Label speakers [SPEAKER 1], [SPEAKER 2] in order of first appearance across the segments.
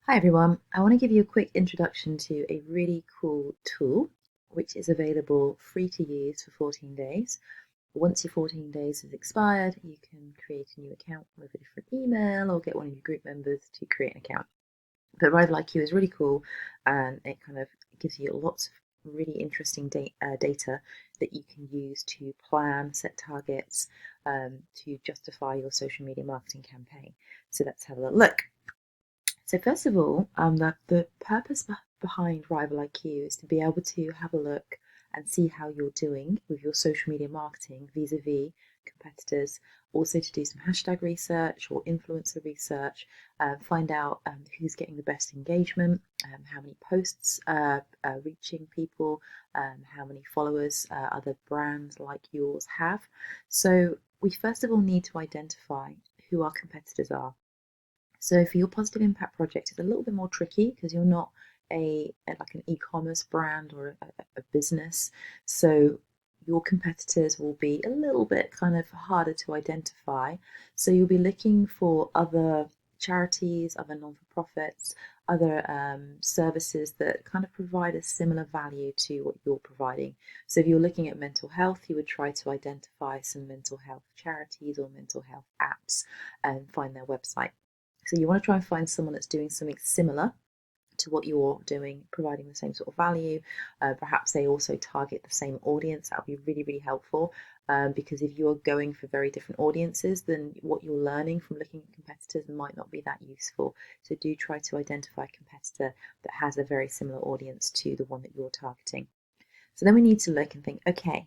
[SPEAKER 1] Hi everyone, I want to give you a quick introduction to a really cool tool which is available free to use for 14 days. Once your 14 days has expired, you can create a new account with a different email or get one of your group members to create an account. But RivalIQ is really cool and it kind of gives you lots of really interesting data that you can use to plan, set targets, to justify your social media marketing campaign. So let's have a little look. So first of all, the purpose behind RivalIQ is to be able to have a look and see how you're doing with your social media marketing vis-a-vis competitors. Also to do some hashtag research or influencer research, find out who's getting the best engagement, how many posts are reaching people, how many followers other brands like yours have. So we first of all need to identify who our competitors are. So for your positive impact project, it's a little bit more tricky because you're not like an e-commerce brand or a business. So your competitors will be a little bit kind of harder to identify. So you'll be looking for other charities, other non-for-profits, other services that kind of provide a similar value to what you're providing. So if you're looking at mental health, you would try to identify some mental health charities or mental health apps and find their website. So you want to try and find someone that's doing something similar to what you're doing, providing the same sort of value. Perhaps they also target the same audience. That would be really, really helpful, because if you're going for very different audiences, then what you're learning from looking at competitors might not be that useful. So do try to identify a competitor that has a very similar audience to the one that you're targeting. So then we need to look and think, okay,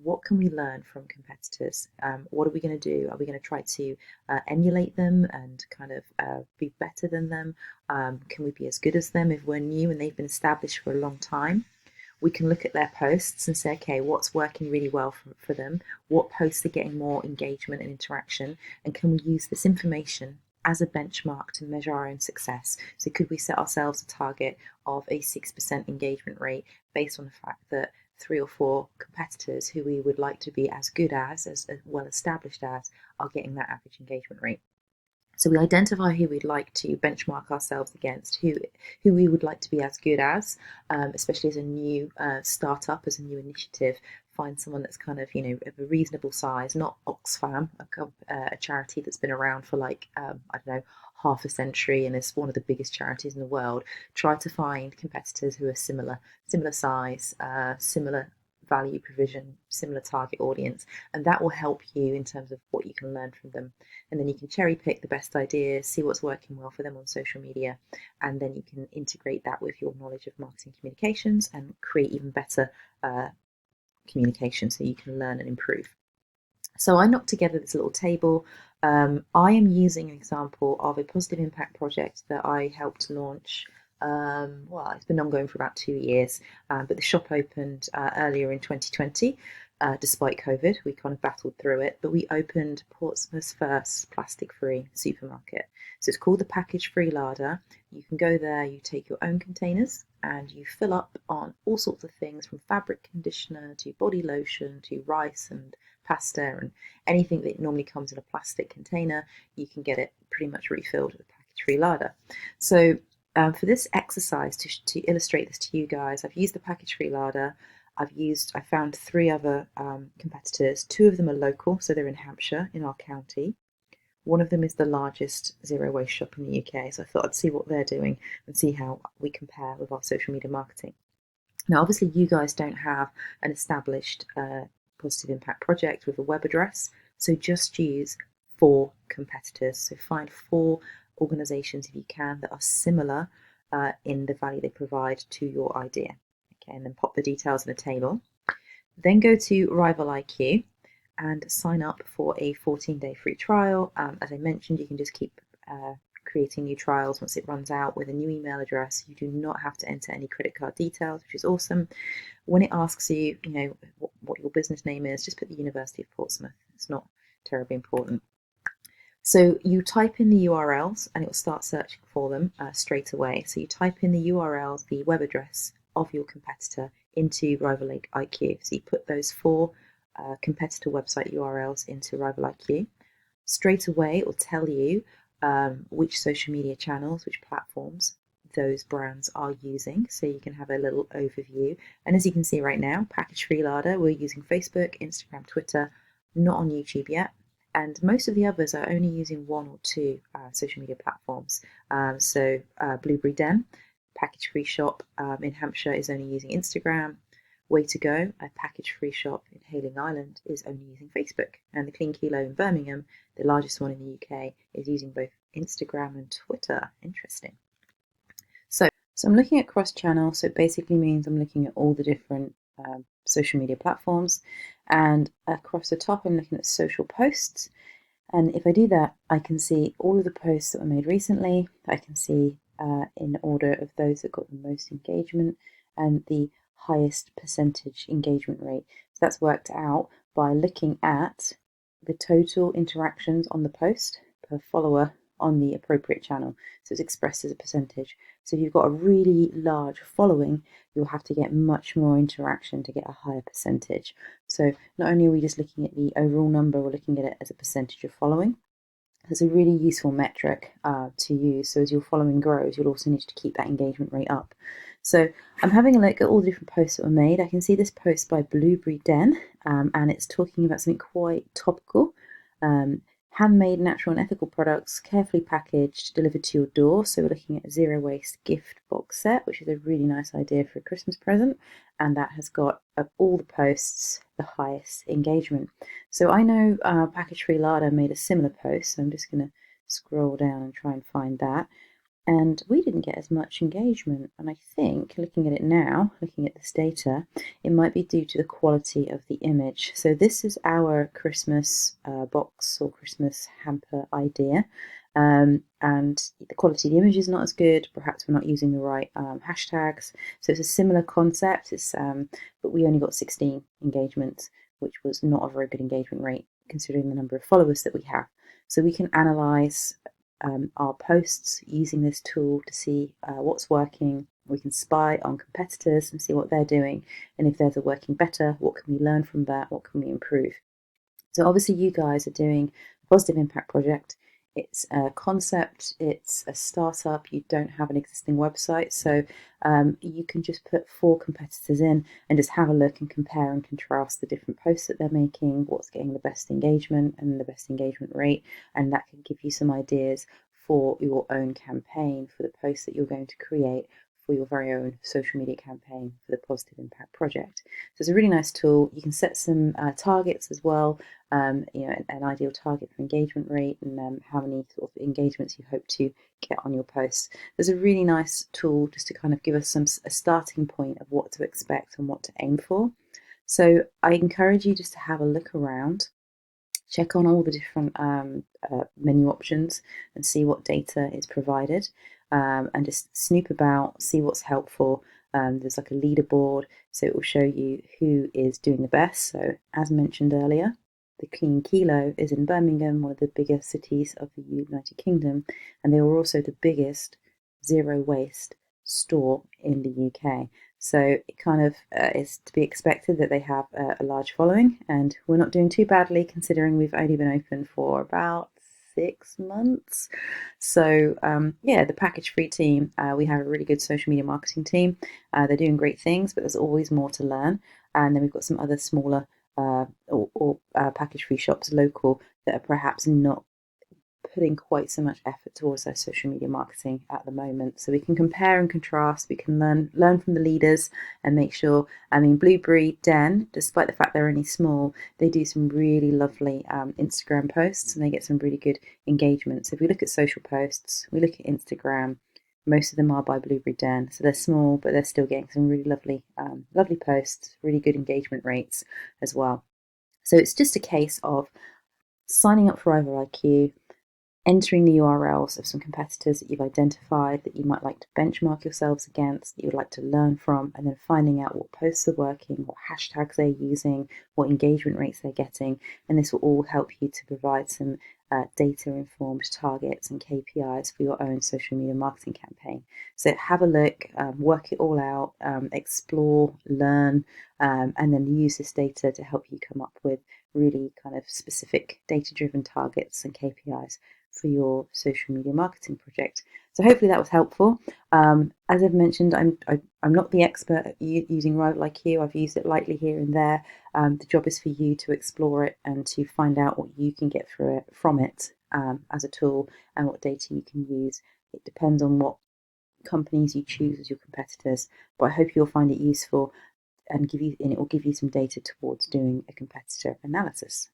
[SPEAKER 1] what can we learn from competitors? What are we going to do? Are we going to try to emulate them and kind of be better than them? Can we be as good as them if we're new and they've been established for a long time? We can look at their posts and say, okay, what's working really well for them? What posts are getting more engagement and interaction? And can we use this information as a benchmark to measure our own success? So could we set ourselves a target of a 6% engagement rate based on the fact that 3 or 4 competitors who we would like to be as good as well established as, are getting that average engagement rate? So we identify who we'd like to benchmark ourselves against, who we would like to be as good as, especially as a new startup, as a new initiative. Find someone that's kind of, of a reasonable size, not Oxfam, a charity that's been around for like, I don't know, half a century and is one of the biggest charities in the world. Try to find competitors who are similar size, similar value provision, similar target audience, and that will help you in terms of what you can learn from them. And then you can cherry pick the best ideas, see what's working well for them on social media, and then you can integrate that with your knowledge of marketing communications and create even better communication so you can learn and improve. So I knocked together this little table. I am using an example of a positive impact project that I helped launch. Well, it's been ongoing for about 2 years, but the shop opened earlier in 2020. Despite COVID, we kind of battled through it, but we opened Portsmouth's first plastic-free supermarket. So it's called the Package-Free Larder. You can go there, you take your own containers, and you fill up on all sorts of things from fabric conditioner to body lotion to rice and pasta and anything that normally comes in a plastic container. You can get it pretty much refilled with a Package-Free Larder. So for this exercise, to illustrate this to you guys, I've used the Package-Free Larder. I found 3 other competitors. 2 of them are local, so they're in Hampshire, in our county. One of them is the largest zero waste shop in the UK, so I thought I'd see what they're doing and see how we compare with our social media marketing. Now, obviously, you guys don't have an established positive impact project with a web address, so just use 4 competitors. So find 4 organisations, if you can, that are similar in the value they provide to your idea. Okay, and then pop the details in a table. Then go to RivalIQ and sign up for a 14-day free trial. As I mentioned, you can just keep creating new trials once it runs out with a new email address. You do not have to enter any credit card details, which is awesome. When it asks you, what your business name is, just put the University of Portsmouth. It's not terribly important. So you type in the URLs and it will start searching for them straight away. So you type in the URLs, the web address of your competitor into RivalIQ. So you put those 4 competitor website URLs into RivalIQ. Straight away it will tell you which social media channels, which platforms those brands are using. So you can have a little overview. And as you can see right now, Package Free Larder, we're using Facebook, Instagram, Twitter, not on YouTube yet. And most of the others are only using one or two social media platforms. Blueberry Den, Package Free Shop in Hampshire is only using Instagram. Way to Go, a package free shop in Hayling Island, is only using Facebook. And the Clean Kilo in Birmingham, the largest one in the UK, is using both Instagram and Twitter. Interesting. So I'm looking at cross-channel, so it basically means I'm looking at all the different social media platforms. And across the top, I'm looking at social posts. And if I do that, I can see all of the posts that were made recently. I can see in order of those that got the most engagement and the highest percentage engagement rate. So that's worked out by looking at the total interactions on the post per follower on the appropriate channel. So it's expressed as a percentage. So if you've got a really large following, you'll have to get much more interaction to get a higher percentage. So not only are we just looking at the overall number, we're looking at it as a percentage of following. It's a really useful metric to use. So as your following grows, you'll also need to keep that engagement rate up. So I'm having a look at all the different posts that were made. I can see this post by Blueberry Den, and it's talking about something quite topical. Handmade, natural and ethical products, carefully packaged, delivered to your door. So we're looking at a zero waste gift box set, which is a really nice idea for a Christmas present. And that has got, of all the posts, the highest engagement. So I know Package Free Larder made a similar post, so I'm just going to scroll down and try and find that. And we didn't get as much engagement. And I think, looking at it now, looking at this data, it might be due to the quality of the image. So this is our Christmas box or Christmas hamper idea. And the quality of the image is not as good. Perhaps we're not using the right hashtags. So it's a similar concept, but we only got 16 engagements, which was not a very good engagement rate considering the number of followers that we have. So we can analyze our posts using this tool to see what's working. We can spy on competitors and see what they're doing, and if theirs are working better, what can we learn from that, what can we improve. So obviously you guys are doing a positive impact project. It's a concept, it's a startup, you don't have an existing website, so you can just put 4 competitors in and just have a look and compare and contrast the different posts that they're making, what's getting the best engagement and the best engagement rate, and that can give you some ideas for your own campaign, for the posts that you're going to create for your very own social media campaign for the Positive Impact Project. So it's a really nice tool. You can set some targets as well, an ideal target for engagement rate and how many sort of engagements you hope to get on your posts. There's a really nice tool just to kind of give us a starting point of what to expect and what to aim for. So I encourage you just to have a look around, check on all the different menu options and see what data is provided, and just snoop about, see what's helpful. There's like a leaderboard, so it will show you who is doing the best. So as mentioned earlier, the Clean Kilo is in Birmingham, one of the biggest cities of the United Kingdom, and they were also the biggest zero waste store in the UK. So it kind of is to be expected that they have a large following, and we're not doing too badly considering we've only been open for about 6 months. So the Package Free team, we have a really good social media marketing team. They're doing great things, but there's always more to learn. And then we've got some other smaller or Package Free shops local that are perhaps not putting quite so much effort towards their social media marketing at the moment. So we can compare and contrast, we can learn from the leaders and make sure, Blueberry Den, despite the fact they're only small, they do some really lovely Instagram posts and they get some really good engagement. So if we look at social posts, we look at Instagram, most of them are by Blueberry Den. So they're small, but they're still getting some really lovely posts, really good engagement rates as well. So it's just a case of signing up for RivalIQ, entering the URLs of some competitors that you've identified that you might like to benchmark yourselves against, that you would like to learn from, and then finding out what posts are working, what hashtags they're using, what engagement rates they're getting. And this will all help you to provide some data-informed targets and KPIs for your own social media marketing campaign. So have a look, work it all out, explore, learn, and then use this data to help you come up with really kind of specific data-driven targets and KPIs for your social media marketing project. So hopefully that was helpful. As I've mentioned, I'm not the expert at using RivalIQ. I've used it lightly here and there. The job is for you to explore it and to find out what you can get from it as a tool and what data you can use. It depends on what companies you choose as your competitors, but I hope you'll find it useful and it will give you some data towards doing a competitor analysis.